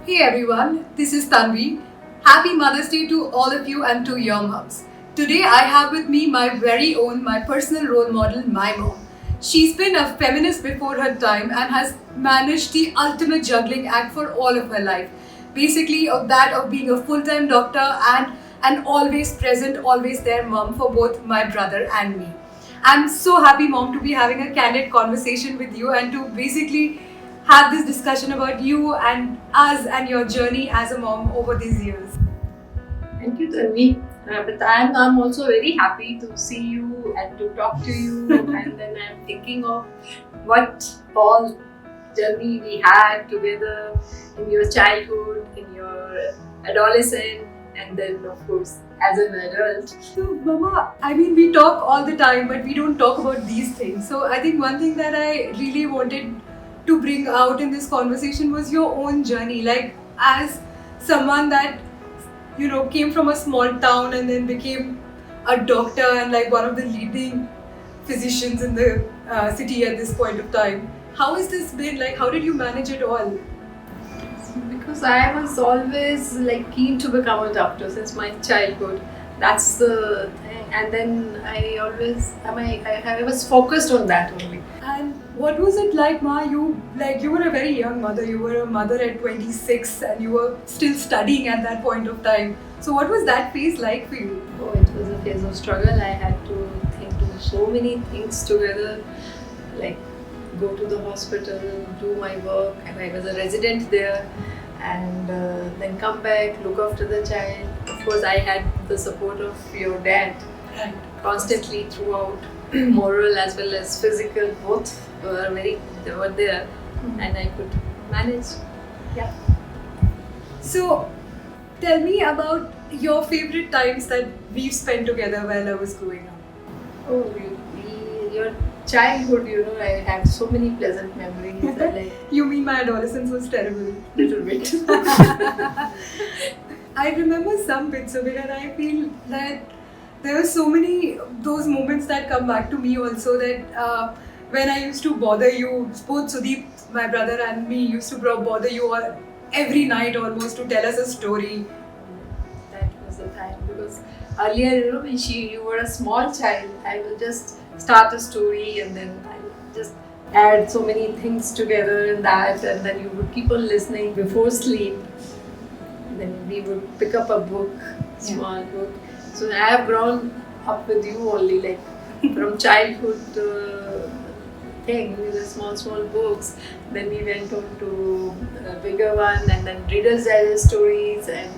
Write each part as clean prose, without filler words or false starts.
Hey everyone, this is Tanvi. Happy Mother's Day to all of you and to your moms. Today I have with me my very own, my personal role model, my mom. She's been a feminist before her time and has managed the ultimate juggling act for all of her life. Basically, of that of being a full-time doctor and an always present, always there mom for both my brother and me. I'm so happy, mom, to be having a candid conversation with you and to basically have this discussion about you and us and your journey as a mom over these years. Thank you, Tanvi. But I'm also very happy to see you and to talk to you. And then I'm thinking of what all journey we had together in your childhood, in your adolescent, and then of course as an adult. So, Mama, I mean, we talk all the time, but we don't talk about these things. So, I think one thing that I really wanted to bring out in this conversation was your own journey. Like, as someone that came from a small town and then became a doctor and like one of the leading physicians in the city at this point of time. How has this been? Like, how did you manage it all? Because I was always like keen to become a doctor since my childhood. That's the thing. And then I was focused on that only. And what was it like, Ma? You were a very young mother. You were a mother at 26 and you were still studying at that point of time. So what was that phase like for you? Oh, it was a phase of struggle. I had to think to so many things together, like go to the hospital, do my work, and I was a resident there, and then come back, look after the child. Of course, I had the support of your dad constantly throughout, moral as well as physical. Both they were there, and I could manage. Yeah. So, tell me about your favorite times that we've spent together while I was growing up. Oh, your childhood, I have so many pleasant memories. You mean my adolescence was terrible? Little bit. I remember some bits of it and I feel that there were so many those moments that come back to me also, that when I used to bother you, both Sudeep, my brother, and me used to bother you all every night almost to tell us a story. That was the time, because earlier, when you were a small child, I will just start a story and then I will just add so many things together in that, and then you would keep on listening before sleep. And then we would pick up a book, small book. So I have grown up with you only, like from childhood thing with the small books. Then we went on to a bigger one, and then Reader's Digest stories and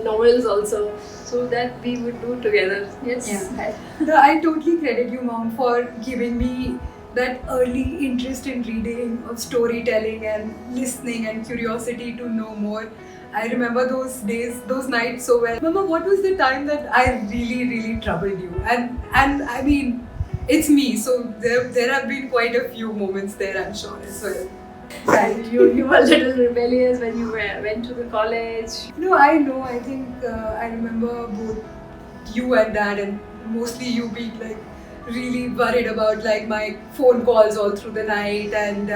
novels also. So that we would do together. Yes. Yeah. I totally credit you, Mom, for giving me that early interest in reading, of storytelling and listening and curiosity to know more. I remember those days, those nights so well. Mama, what was the time that I really troubled you? And I mean, it's me, so there have been quite a few moments there, I'm sure, as well. Right. You were a little rebellious when you went to the college. No, I know. I think I remember both you and Dad, and mostly you being like really worried about like my phone calls all through the night and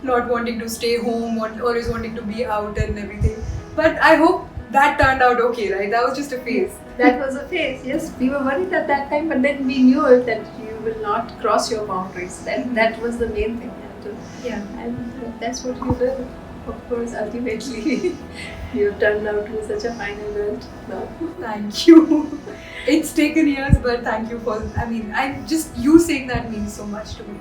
not wanting to stay home, always wanting to be out and everything. But I hope that turned out okay, right? That was just a phase. That was a phase. Yes, we were worried at that time, but then we knew it that you will not cross your boundaries. That was the main thing. And that's what you did. Of course, ultimately, you turned out to be such a fine adult now. Thank you. It's taken years, but thank you for. I mean, you saying that means so much to me.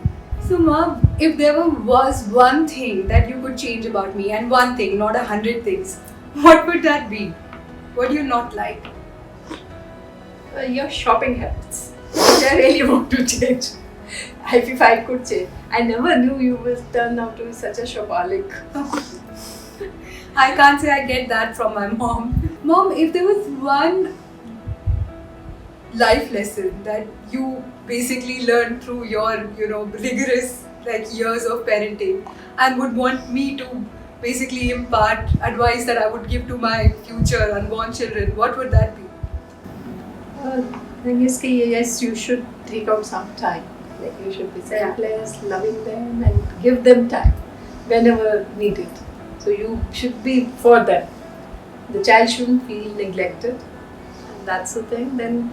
So, Mom, if there was one thing that you could change about me, and one thing, not 100 things, what would that be? What do you not like? Your shopping habits, which I really want to change. If I could change. I never knew you would turn out to be such a shopaholic. I can't say I get that from my mom. Mom, if there was one life lesson that you basically learned through your, rigorous years of parenting and would want me to basically impart advice that I would give to my future unborn children, what would that be? Yes, you should take out some time. Like you should be selfless, loving them, and give them time whenever needed. So you should be for them. The child shouldn't feel neglected, and that's the thing. Then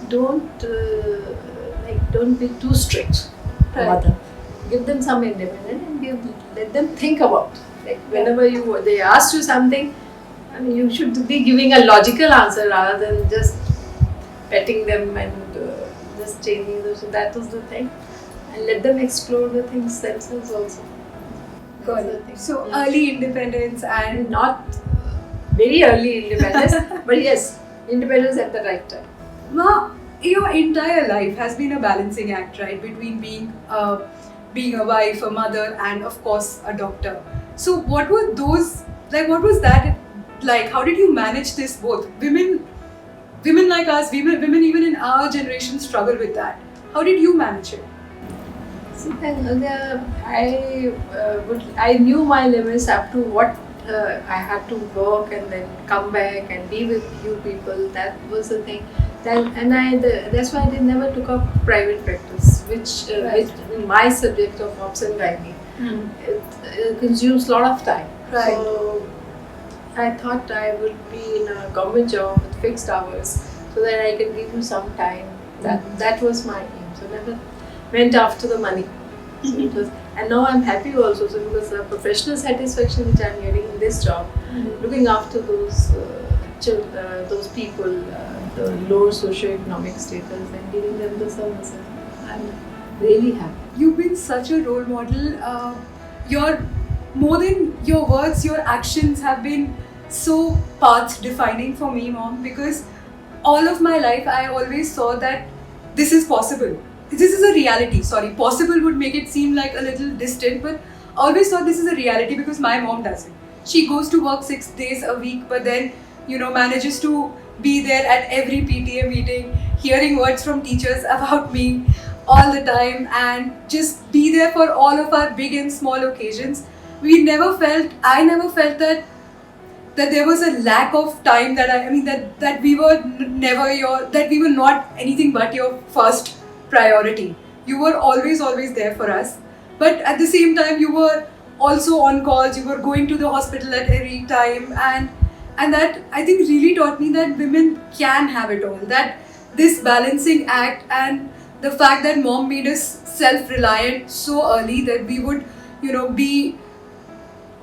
don't be too strict. Right. Mother, give them some independence and let them think about. Like whenever they ask you something, I mean, you should be giving a logical answer rather than just petting them and just changing them. So that was the thing, and let them explore the things themselves also. Got That's the it. thing. So Yeah. early independence And and not very early independence, but yes, independence at the right time. Ma, your entire life has been a balancing act, right? Between being a wife, a mother, and of course a doctor. So what were those like? What was that like? How did you manage this both? Women like us, women even in our generation struggle with that. How did you manage it? See, then I knew my limits up to what I had to work and then come back and be with few people. That was the thing. That's why I never took up private practice, which my subject of ops and gynae. It consumes a lot of time. Right. So I thought I would be in a government job with fixed hours, so that I can give you some time. That was my aim. So never went after the money. So it was, and now I'm happy also. So because the professional satisfaction which I'm getting in this job, looking after those those people, the lower socioeconomic status, and giving them the services, I'm really happy. You've been such a role model. Your more than your words, your actions have been so path defining for me, Mom, because all of my life I always saw that this is possible. This is a reality. Sorry, possible would make it seem like a little distant, but I always thought this is a reality because my mom does it. She goes to work 6 days a week, but then manages to be there at every PTA meeting, hearing words from teachers about me all the time, and just be there for all of our big and small occasions. I never felt that there was a lack of time, that we were that we were not anything but your first priority. You were always there for us, but at the same time you were also on calls, you were going to the hospital at every time, and that I think really taught me that women can have it all, that this balancing act, and the fact that mom made us self-reliant so early that we would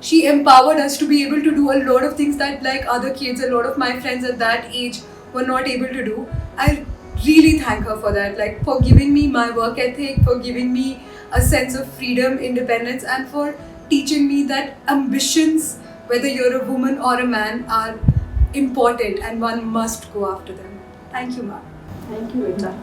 she empowered us to be able to do a lot of things that like other kids, a lot of my friends at that age were not able to do. I really thank her for that, like for giving me my work ethic, for giving me a sense of freedom, independence, and for teaching me that ambitions, whether you're a woman or a man, are important and one must go after them. Thank you, ma'am. Thank you, Rita.